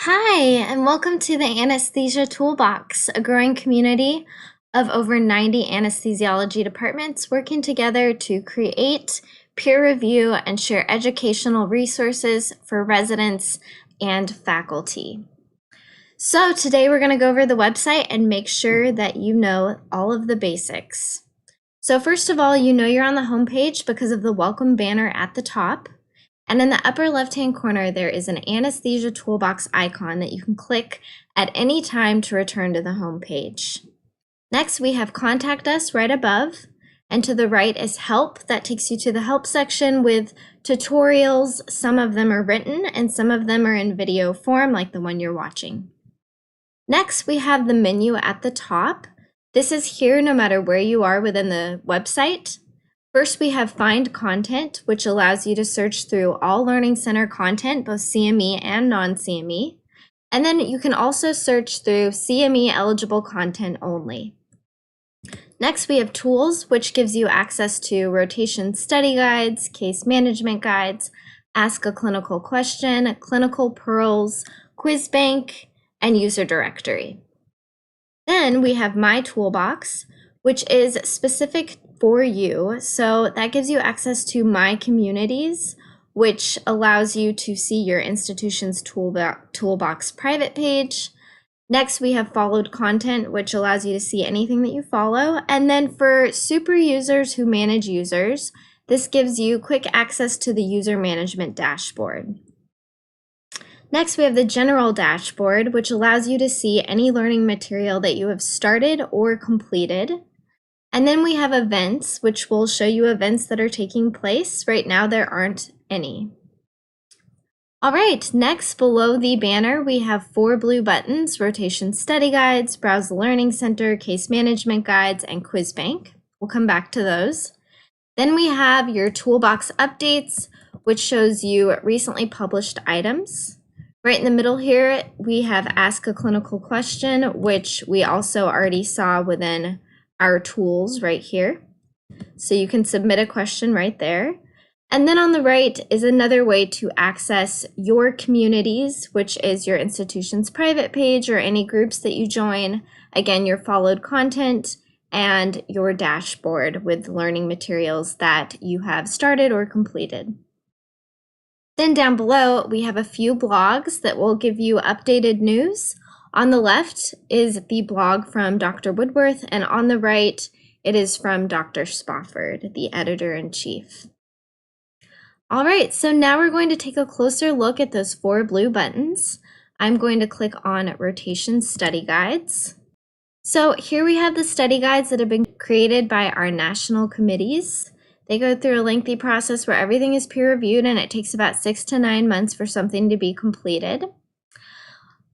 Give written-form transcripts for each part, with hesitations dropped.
Hi, and welcome to the Anesthesia Toolbox, a growing community of over 90 anesthesiology departments working together to create, peer review, and share educational resources for residents and faculty. So today we're going to go over the website and make sure that you know all of the basics. So first of all, you know you're on the homepage because of the welcome banner at the top. And in the upper left-hand corner, there is an Anesthesia Toolbox icon that you can click at any time to return to the home page. Next, we have Contact Us right above, and to the right is Help. That takes you to the Help section with tutorials. Some of them are written, and some of them are in video form, like the one you're watching. Next, we have the menu at the top. This is here no matter where you are within the website. First, we have Find Content, which allows you to search through all Learning Center content, both CME and non-CME. And then you can also search through CME eligible content only. Next, we have Tools, which gives you access to rotation study guides, case management guides, Ask a Clinical Question, Clinical Pearls, Quiz Bank, and User Directory. Then we have My Toolbox, which is specific for you. So that gives you access to My Communities, which allows you to see your institution's toolbox private page. Next, we have Followed Content, which allows you to see anything that you follow. And then for super users who manage users, this gives you quick access to the user management dashboard. Next, we have the General Dashboard, which allows you to see any learning material that you have started or completed. And then we have Events, which will show you events that are taking place. Right now, there aren't any. All right, next, below the banner, we have 4 blue buttons: Rotation Study Guides, Browse the Learning Center, Case Management Guides, and Quiz Bank. We'll come back to those. Then we have your Toolbox Updates, which shows you recently published items. Right in the middle here, we have Ask a Clinical Question, which we also already saw within our tools right here. So you can submit a question right there. And then on the right is another way to access your communities, which is your institution's private page or any groups that you join. Again, your followed content and your dashboard with learning materials that you have started or completed. Then down below, we have a few blogs that will give you updated news. On the left is the blog from Dr. Woodworth, and on the right, it is from Dr. Spofford, the editor-in-chief. All right, so now we're going to take a closer look at those 4 blue buttons. I'm going to click on Rotation Study Guides. So here we have the study guides that have been created by our national committees. They go through a lengthy process where everything is peer reviewed, and it takes about 6 to 9 months for something to be completed.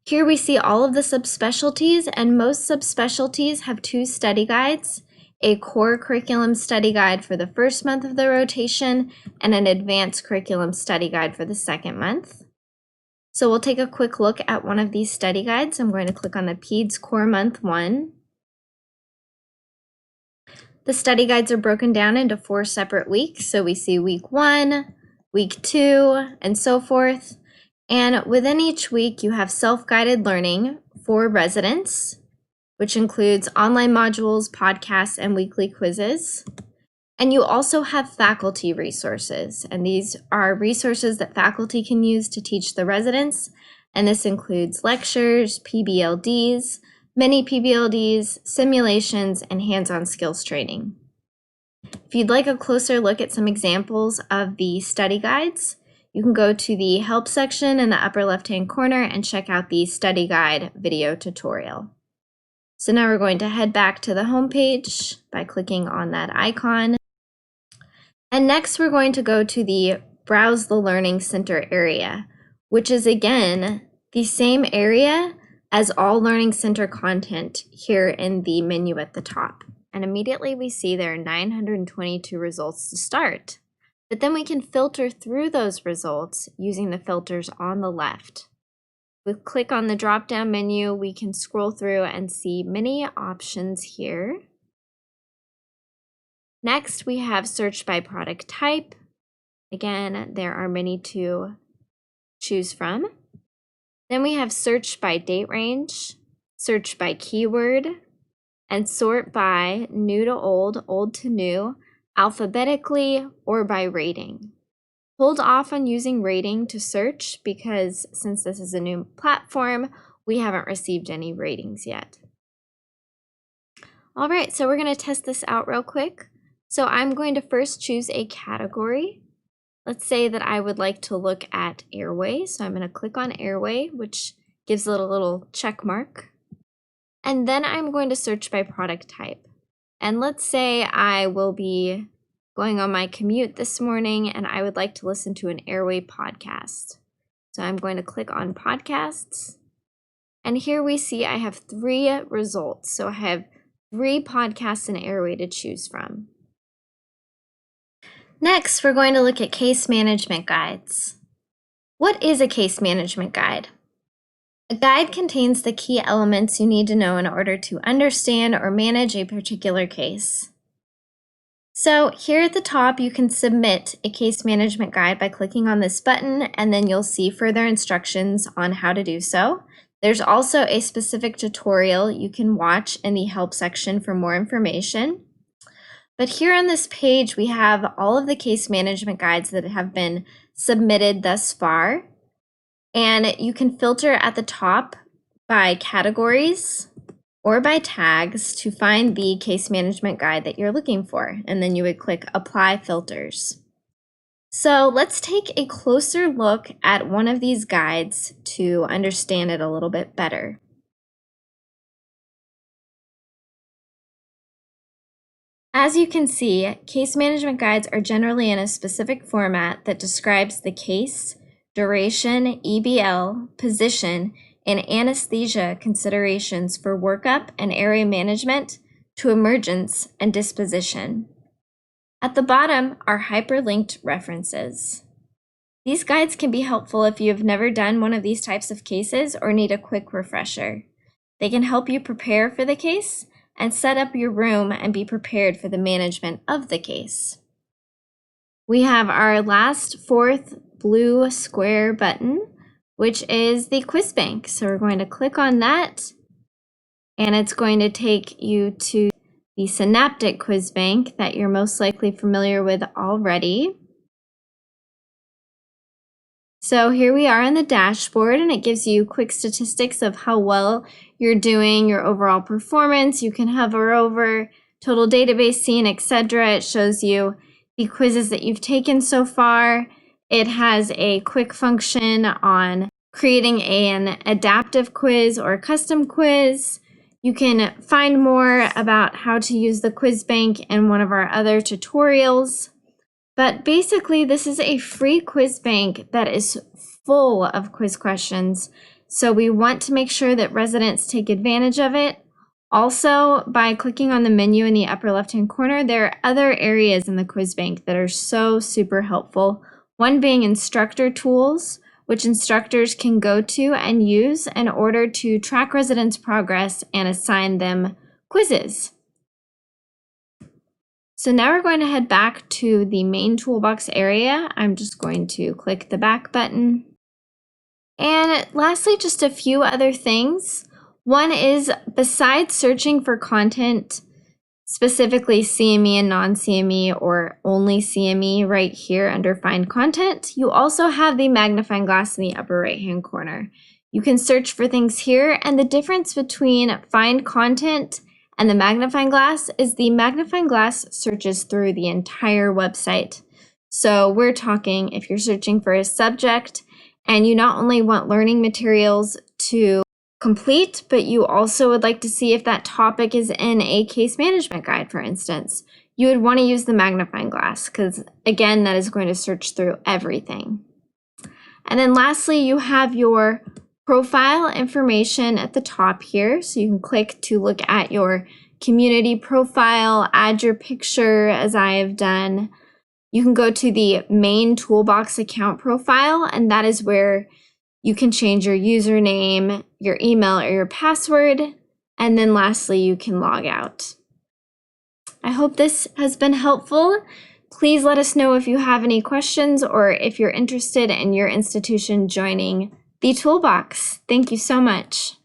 Here we see all of the subspecialties, and most subspecialties have 2 study guides: a core curriculum study guide for the first month of the rotation and an advanced curriculum study guide for the second month. So we'll take a quick look at one of these study guides. I'm going to click on the PEDS Core Month 1. The study guides are broken down into 4 separate weeks. So we see week 1, week 2, and so forth. And within each week, you have self-guided learning for residents, which includes online modules, podcasts, and weekly quizzes. And you also have faculty resources, and these are resources that faculty can use to teach the residents. And this includes lectures, PBLDs, mini PBLDs, simulations, and hands-on skills training. If you'd like a closer look at some examples of the study guides, you can go to the Help section in the upper left-hand corner and check out the study guide video tutorial. So now we're going to head back to the home page by clicking on that icon. And next we're going to go to the Browse the Learning Center area, which is again the same area as all Learning Center content here in the menu at the top. And immediately we see there are 922 results to start. But then we can filter through those results using the filters on the left. We click on the drop-down menu, we can scroll through and see many options here. Next, we have search by product type. Again, there are many to choose from. Then we have search by date range, search by keyword, and sort by new to old, old to new, alphabetically, or by rating. Hold off on using rating to search because since this is a new platform, we haven't received any ratings yet. All right, so we're going to test this out real quick. So I'm going to first choose a category. Let's say that I would like to look at airway. So I'm going to click on airway, which gives it a little check mark. And then I'm going to search by product type. And let's say I will be going on my commute this morning and I would like to listen to an airway podcast. So I'm going to click on podcasts. And here we see I have 3 results. So I have 3 podcasts in airway to choose from. Next, we're going to look at case management guides. What is a case management guide? A guide contains the key elements you need to know in order to understand or manage a particular case. So here at the top, you can submit a case management guide by clicking on this button, and then you'll see further instructions on how to do so. There's also a specific tutorial you can watch in the help section for more information. But here on this page, we have all of the case management guides that have been submitted thus far. And you can filter at the top by categories or by tags to find the case management guide that you're looking for. And then you would click Apply Filters. So let's take a closer look at one of these guides to understand it a little bit better. As you can see, case management guides are generally in a specific format that describes the case, duration, EBL, position, and anesthesia considerations for workup and area management to emergence and disposition. At the bottom are hyperlinked references. These guides can be helpful if you have never done one of these types of cases or need a quick refresher. They can help you prepare for the case and set up your room and be prepared for the management of the case. We have our last 4th blue square button, which is the quiz bank. So we're going to click on that, and it's going to take you to the synaptic quiz bank that you're most likely familiar with already. So here we are in the dashboard, and it gives you quick statistics of how well you're doing, your overall performance. You can hover over total database seen, etc. It shows you the quizzes that you've taken so far. It has a quick function on creating an adaptive quiz or a custom quiz. You can find more about how to use the quiz bank in one of our other tutorials. But basically, this is a free quiz bank that is full of quiz questions. So we want to make sure that residents take advantage of it. Also, by clicking on the menu in the upper left-hand corner, there are other areas in the quiz bank that are so super helpful. One being instructor tools, which instructors can go to and use in order to track residents' progress and assign them quizzes. So now we're going to head back to the main toolbox area. I'm just going to click the back button. And lastly, just a few other things. One is, besides searching for content, specifically CME and non-CME or only CME right here under Find Content, you also have the magnifying glass in the upper right-hand corner. You can search for things here, and the difference between Find Content and the magnifying glass is the magnifying glass searches through the entire website. So we're talking if you're searching for a subject and you not only want learning materials to complete, but you also would like to see if that topic is in a case management guide, for instance, you would want to use the magnifying glass because, again, that is going to search through everything. And then lastly, you have your profile information at the top here. So you can click to look at your community profile, add your picture as I have done. You can go to the main toolbox account profile, and that is where you can change your username, your email, or your password. And then lastly, you can log out. I hope this has been helpful. Please let us know if you have any questions or if you're interested in your institution joining the Toolbox. Thank you so much.